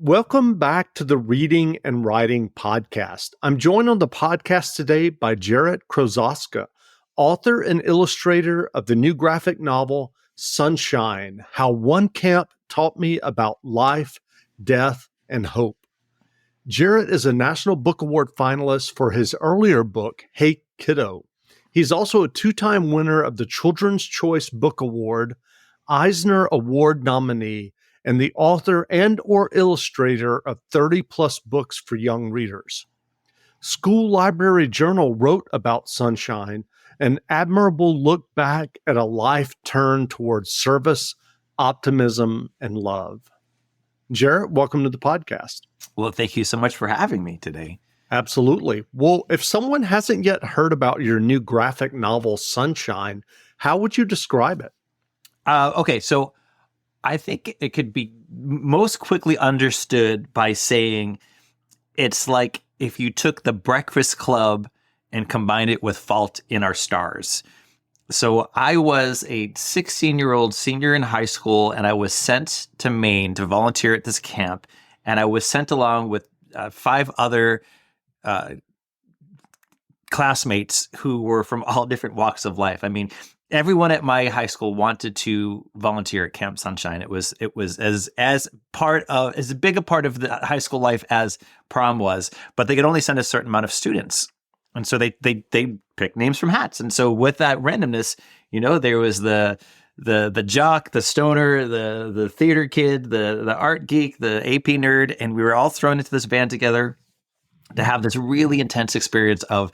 Welcome back to the Reading and Writing Podcast. I'm joined on the podcast today by Jarrett Krosoczka, author and illustrator of the new graphic novel, Sunshine: How One Camp Taught Me About Life, Death, and Hope. Jarrett is a National Book Award finalist for his earlier book, Hey Kiddo. He's also a two-time winner of the Children's Choice Book Award, Eisner Award nominee, and the author and or illustrator of 30-plus books for young readers. School Library Journal wrote about Sunshine, an admirable look back at a life turned towards service, optimism, and love. Jarrett, welcome to the podcast. Well, thank you so much for having me today. Absolutely. Well, if someone hasn't yet heard about your new graphic novel, Sunshine, how would you describe it? So I think it could be most quickly understood by saying it's like if you took The Breakfast Club and combined it with Fault in Our Stars. So I was a 16-year-old senior in high school, and I was sent to Maine to volunteer at this camp. And I was sent along with 5 other classmates who were from all different walks of life. I mean, everyone at my high school wanted to volunteer at Camp Sunshine. It was as big a part of the high school life as prom was, but they could only send a certain amount of students. And so they picked names from hats. And so with that randomness, there was the jock, the stoner, the theater kid, the art geek, the AP nerd, and we were all thrown into this band together to have this really intense experience of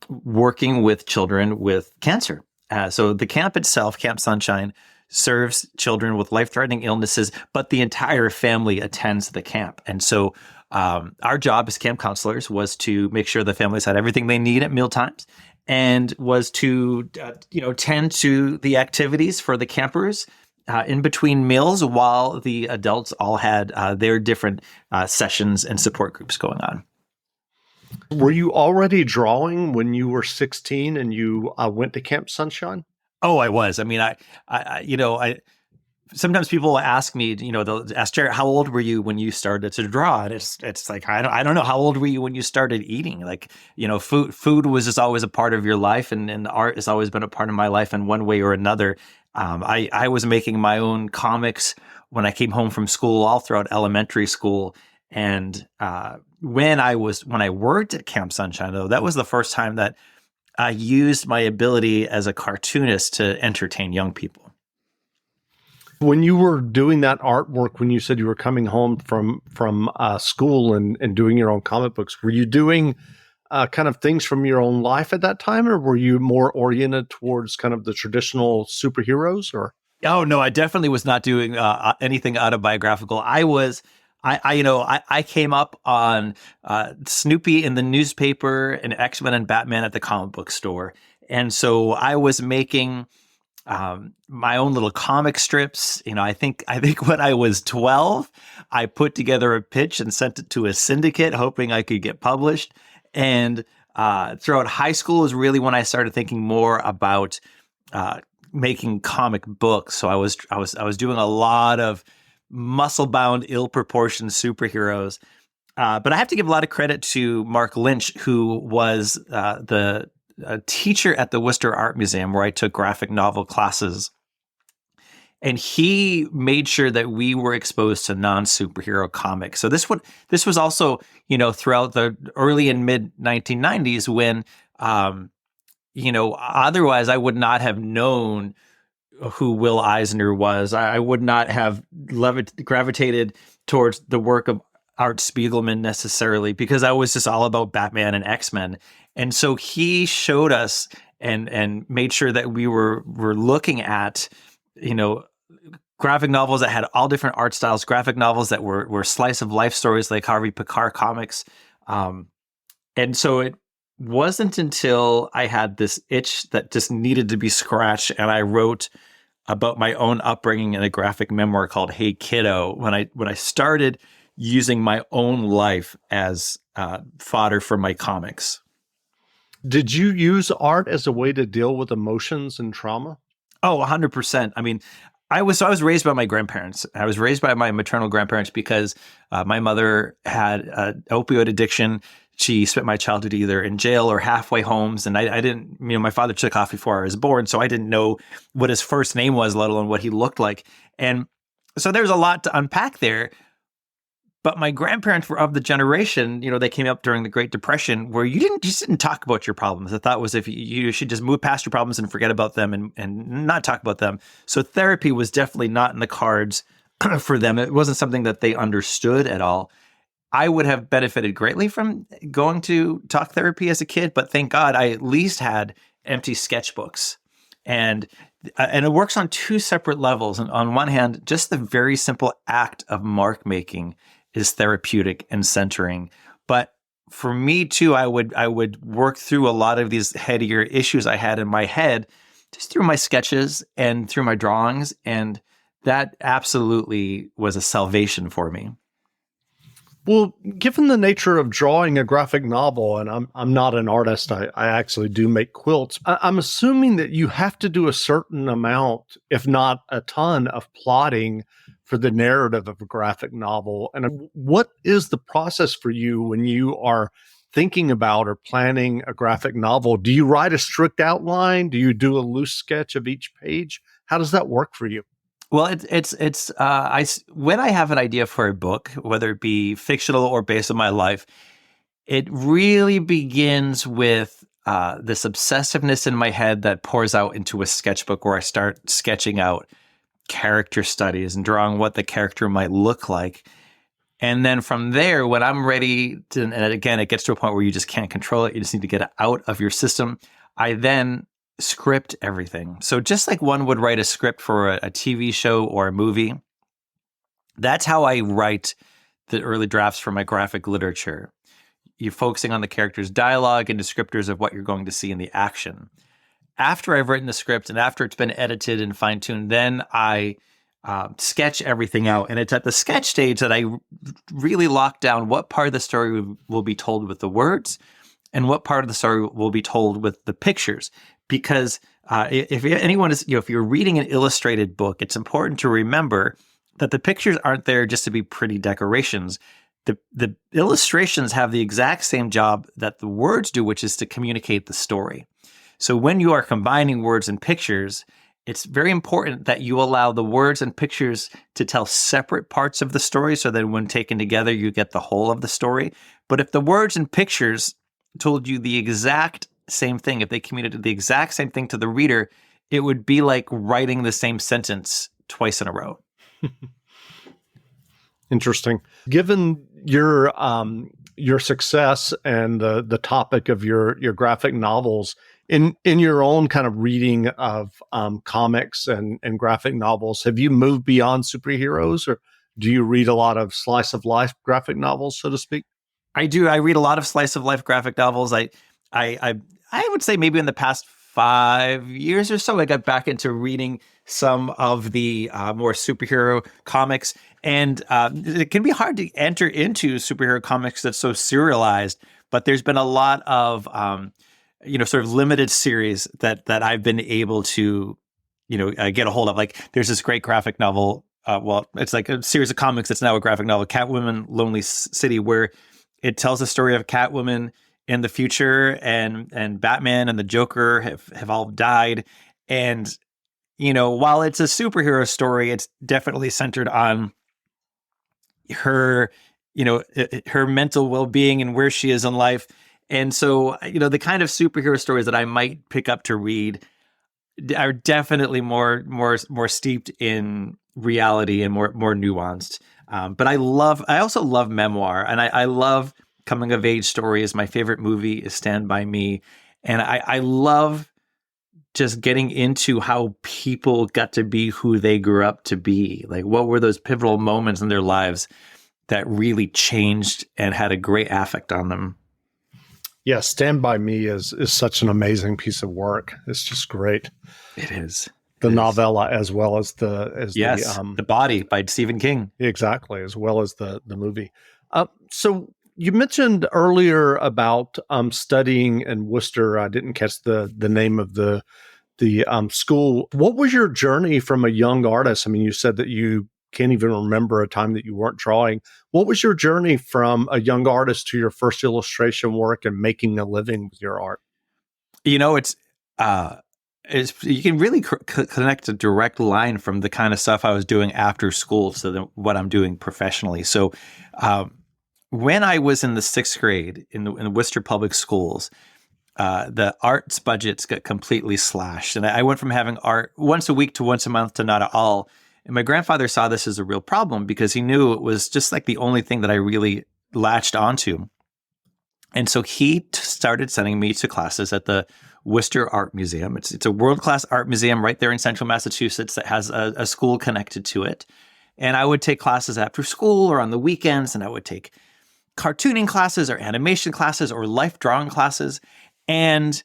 working with children with cancer. So the camp itself, Camp Sunshine, serves children with life-threatening illnesses, but the entire family attends the camp. And so our job as camp counselors was to make sure the families had everything they need at mealtimes, and was to tend to the activities for the campers in between meals while the adults all had their different sessions and support groups going on. Were you already drawing when you were 16 and you went to Camp Sunshine? Oh, I was. I mean, I sometimes people ask me, they'll ask Jarrett, how old were you when you started to draw? And it's like, I don't know. How old were you when you started eating? Like, food was just always a part of your life, and art has always been a part of my life in one way or another. I was making my own comics when I came home from school all throughout elementary school. And when I worked at Camp Sunshine, though, that was the first time that I used my ability as a cartoonist to entertain young people. When you were doing that artwork, when you said you were coming home from school and doing your own comic books, were you doing kind of things from your own life at that time, or were you more oriented towards kind of the traditional superheroes? Or oh no, I definitely was not doing anything autobiographical. I came up on Snoopy in the newspaper and X-Men and Batman at the comic book store. And so I was making my own little comic strips. I think when I was 12, I put together a pitch and sent it to a syndicate, hoping I could get published. And throughout high school is really when I started thinking more about making comic books. So I was doing a lot of muscle-bound, ill-proportioned superheroes. But I have to give a lot of credit to Mark Lynch, who was the teacher at the Worcester Art Museum, where I took graphic novel classes. And he made sure that we were exposed to non-superhero comics. So this was also, throughout the early and mid 1990s when, otherwise I would not have known who Will Eisner was. I would not have gravitated towards the work of Art Spiegelman necessarily, because I was just all about Batman and X-Men. And so he showed us and made sure that we were looking at, graphic novels that had all different art styles, graphic novels that were slice of life stories like Harvey Pekar comics. And so it wasn't until I had this itch that just needed to be scratched, and I wrote about my own upbringing in a graphic memoir called Hey Kiddo, when I started using my own life as fodder for my comics. Did you use art as a way to deal with emotions and trauma? Oh, 100%. I mean, I was raised by my grandparents. I was raised by my maternal grandparents because my mother had an opioid addiction. She spent my childhood either in jail or halfway homes. And I didn't, my father took off before I was born. So I didn't know what his first name was, let alone what he looked like. And so there's a lot to unpack there. But my grandparents were of the generation, they came up during the Great Depression where you just didn't talk about your problems. The thought was if you should just move past your problems and forget about them and not talk about them. So therapy was definitely not in the cards for them. It wasn't something that they understood at all. I would have benefited greatly from going to talk therapy as a kid, but thank God I at least had empty sketchbooks. And it works on two separate levels. And on one hand, just the very simple act of mark making is therapeutic and centering. But for me too, I would work through a lot of these headier issues I had in my head just through my sketches and through my drawings. And that absolutely was a salvation for me. Well, given the nature of drawing a graphic novel, and I'm not an artist, I actually do make quilts, I'm assuming that you have to do a certain amount, if not a ton, of plotting for the narrative of a graphic novel. And what is the process for you when you are thinking about or planning a graphic novel? Do you write a strict outline? Do you do a loose sketch of each page? How does that work for you? Well, when I have an idea for a book, whether it be fictional or based on my life, it really begins with this obsessiveness in my head that pours out into a sketchbook where I start sketching out character studies and drawing what the character might look like. And then from there, when I'm ready to, and again, it gets to a point where you just can't control it. You just need to get it out of your system. I then script everything. So just like one would write a script for a TV show or a movie, that's how I write the early drafts for my graphic literature. You're focusing on the character's dialogue and descriptors of what you're going to see in the action. After I've written the script and after it's been edited and fine-tuned, then I sketch everything out. And it's at the sketch stage that I really lock down what part of the story will be told with the words and what part of the story will be told with the pictures. Because if anyone is, if you're reading an illustrated book, it's important to remember that the pictures aren't there just to be pretty decorations. The illustrations have the exact same job that the words do, which is to communicate the story. So when you are combining words and pictures, it's very important that you allow the words and pictures to tell separate parts of the story so that when taken together, you get the whole of the story. But if the words and pictures told you the exact same thing, if they communicated the exact same thing to the reader, it would be like writing the same sentence twice in a row. Interesting. Given your success and the topic of your graphic novels, in your own kind of reading of comics and graphic novels, have you moved beyond superheroes, or do you read a lot of slice of life graphic novels, so to speak? I do. I read a lot of slice of life graphic novels. I would say maybe in the past 5 years or so, I got back into reading some of the more superhero comics. And it can be hard to enter into superhero comics that's so serialized, but there's been a lot of, sort of limited series that I've been able to, get a hold of. Like there's this great graphic novel. It's like a series of comics that's now a graphic novel, Catwoman, Lonely City, where it tells the story of Catwoman in the future and Batman and the Joker have all died. And, while it's a superhero story, it's definitely centered on her, her mental well-being and where she is in life. And so, the kind of superhero stories that I might pick up to read are definitely more steeped in reality and more nuanced. But I also love memoir, and I love coming of age stories. My favorite movie is Stand By Me. And I love just getting into how people got to be who they grew up to be. Like, what were those pivotal moments in their lives that really changed and had a great affect on them? Yeah, Stand By Me is such an amazing piece of work. It's just great. It is. The novella as well as The Body by Stephen King. Exactly, as well as the movie. So you mentioned earlier about studying in Worcester. I didn't catch the name of the the school. What was your journey from a young artist? I mean, you said that you can't even remember a time that you weren't drawing. What was your journey from a young artist to your first illustration work and making a living with your art? You know, it's you can really connect a direct line from the kind of stuff I was doing after school to what I'm doing professionally. So, when I was in the sixth grade in the Worcester Public Schools, the arts budgets got completely slashed, and I went from having art once a week to once a month to not at all. And my grandfather saw this as a real problem because he knew it was just like the only thing that I really latched onto. And so he started sending me to classes at the Worcester Art Museum. It's a world-class art museum right there in central Massachusetts that has a school connected to it. And I would take classes after school or on the weekends, and I would take cartooning classes or animation classes or life drawing classes. And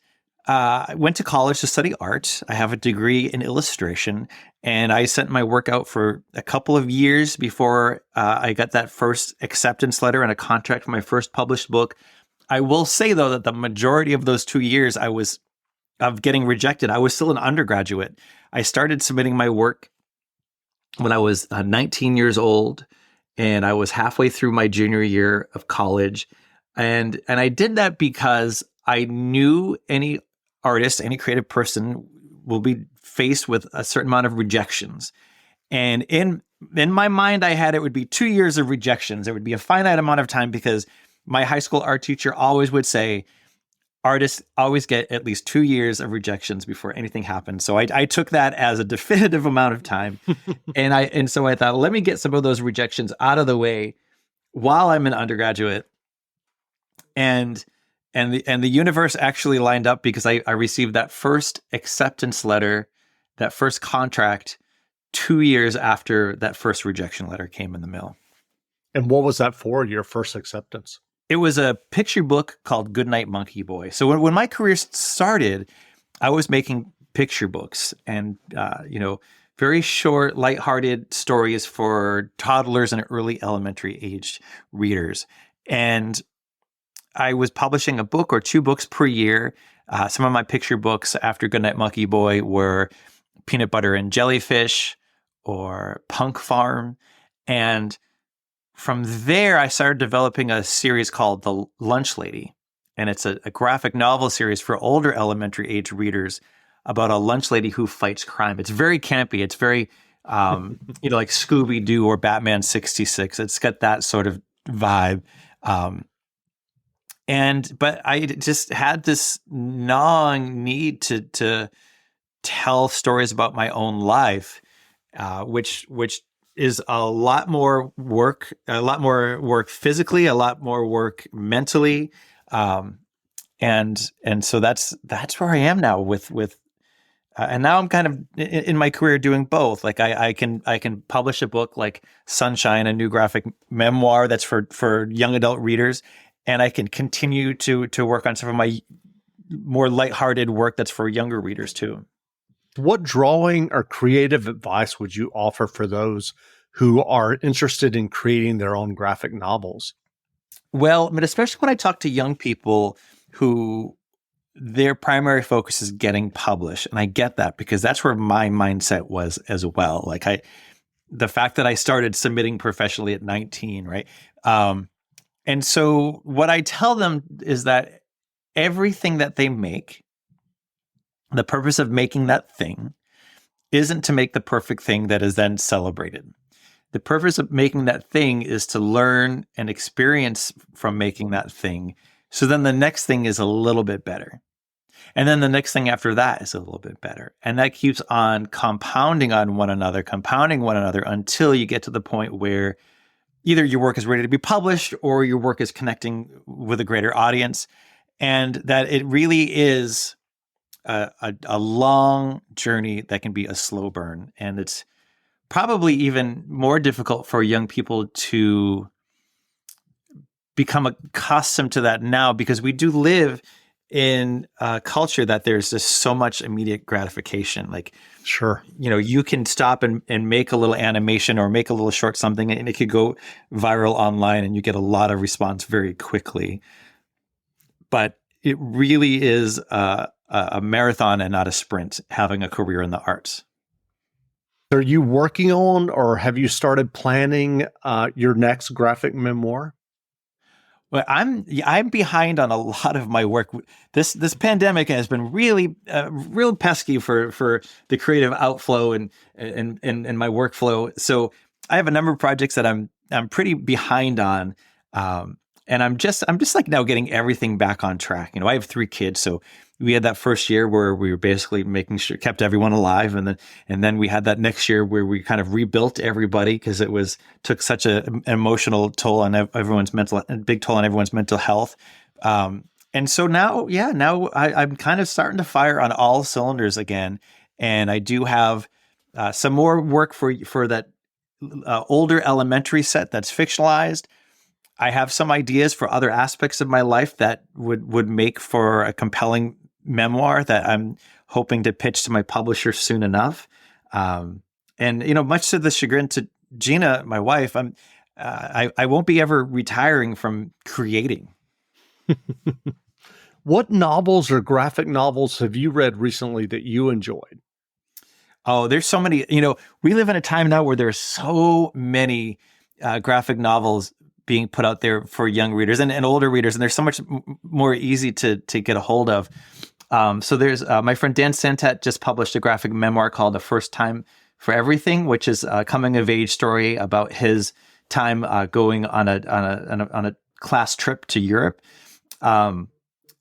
I went to college to study art. I have a degree in illustration, and I sent my work out for a couple of years before I got that first acceptance letter and a contract for my first published book. I will say, though, that the majority of those 2 years of getting rejected, I was still an undergraduate. I started submitting my work when I was 19 years old, and I was halfway through my junior year of college. And I did that because I knew any artist, any creative person will be faced with a certain amount of rejections. And in my mind, I had it would be 2 years of rejections. It would be a finite amount of time because my high school art teacher always would say, artists always get at least 2 years of rejections before anything happens. So I took that as a definitive amount of time. and so I thought, let me get some of those rejections out of the way while I'm an undergraduate. And the universe actually lined up because I received that first acceptance letter, that first contract 2 years after that first rejection letter came in the mail. And what was that for, your first acceptance? It was a picture book called Goodnight Monkey Boy. So when my career started, I was making picture books and, very short, lighthearted stories for toddlers and early elementary aged readers. And I was publishing a book or 2 books per year. Some of my picture books after Goodnight Monkey Boy were Peanut Butter and Jellyfish or Punk Farm. And from there, I started developing a series called The Lunch Lady. And it's a graphic novel series for older elementary age readers about a lunch lady who fights crime. It's very campy. It's very, like Scooby-Doo or Batman 66. It's got that sort of vibe. But I just had this gnawing need to tell stories about my own life, which is a lot more work physically, a lot more work mentally. And so that's where I am now with and now I'm kind of in my career doing both. Like I can publish a book like Sunshine, a new graphic memoir that's for young adult readers. And I can continue to work on some of my more lighthearted work that's for younger readers too. What drawing or creative advice would you offer for those who are interested in creating their own graphic novels? Well, but especially when I talk to young people who their primary focus is getting published. And I get that because that's where my mindset was as well. Like the fact that I started submitting professionally at 19, right? And so what I tell them is that everything that they make, the purpose of making that thing isn't to make the perfect thing that is then celebrated. The purpose of making that thing is to learn and experience from making that thing. So then the next thing is a little bit better. And then the next thing after that is a little bit better. And that keeps on compounding one another until you get to the point where either your work is ready to be published or your work is connecting with a greater audience. And that it really is a long journey that can be a slow burn. And it's probably even more difficult for young people to become accustomed to that now because we do live in a culture that there's just so much immediate gratification. Like, sure, you can stop and make a little animation or make a little short something and it could go viral online and you get a lot of response very quickly. But it really is a a marathon and not a sprint, having a career in the arts. Are you working on, or have you started planning your next graphic memoir? Well, I'm behind on a lot of my work. This pandemic has been really real pesky for the creative outflow and my workflow. So I have a number of projects that I'm pretty behind on, and I'm just like now getting everything back on track. I have 3 kids, so we had that first year where we were basically making sure kept everyone alive, and then we had that next year where we kind of rebuilt everybody because took such an emotional toll on everyone's big toll on everyone's mental health. And so now I'm kind of starting to fire on all cylinders again, and I do have some more work for that older elementary set that's fictionalized. I have some ideas for other aspects of my life that would make for a compelling memoir that I'm hoping to pitch to my publisher soon enough. And much to the chagrin to Gina, my wife, I won't be ever retiring from creating. What novels or graphic novels have you read recently that you enjoyed? Oh, there's so many. We live in a time now where there's so many graphic novels being put out there for young readers and older readers, and there's so much more easy to get a hold of. So there's my friend Dan Santat just published a graphic memoir called "The First Time for Everything," which is a coming of age story about his time going on a class trip to Europe.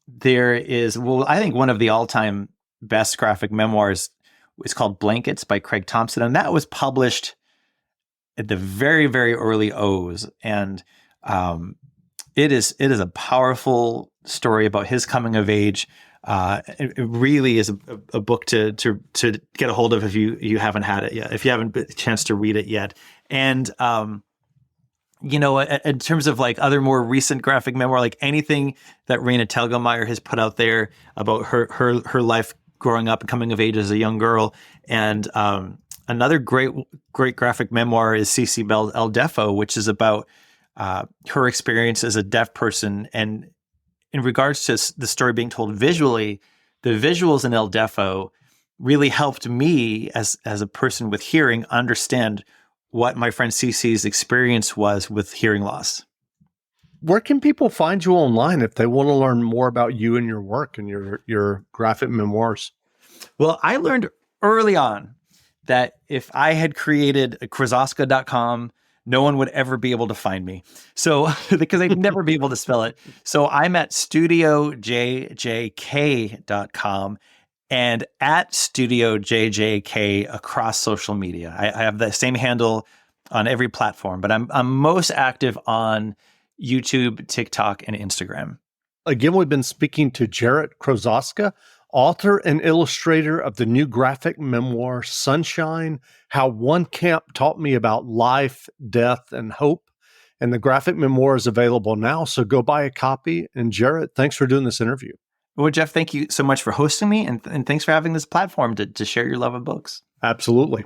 There is, I think one of the all-time best graphic memoirs is called "Blankets" by Craig Thompson, and that was published at the very, very early O's. And it is a powerful story about his coming of age. It really is a book to get a hold of if you haven't had it yet, if you haven't had a chance to read it yet. And in terms of like other more recent graphic memoir, like anything that Raina Telgemeier has put out there about her life growing up and coming of age as a young girl. And another great graphic memoir is Cece Bell El Defo, which is about her experience as a deaf person. And in regards to the story being told visually, the visuals in El Defo really helped me as a person with hearing understand what my friend Cece's experience was with hearing loss. Where can people find you online if they want to learn more about you and your work and your graphic memoirs? Well, I learned early on that if I had created Krosoczka.com, no one would ever be able to find me. So, because I'd never be able to spell it. So I'm at studiojjk.com and at studiojjk across social media. I have the same handle on every platform, but I'm most active on YouTube, TikTok, and Instagram. Again, we've been speaking to Jarrett Krosoczka, author and illustrator of the new graphic memoir, Sunshine, How One Camp Taught Me About Life, Death, and Hope. And the graphic memoir is available now, so go buy a copy. And Jarrett, thanks for doing this interview. Well, Jeff, thank you so much for hosting me, and thanks for having this platform to share your love of books. Absolutely.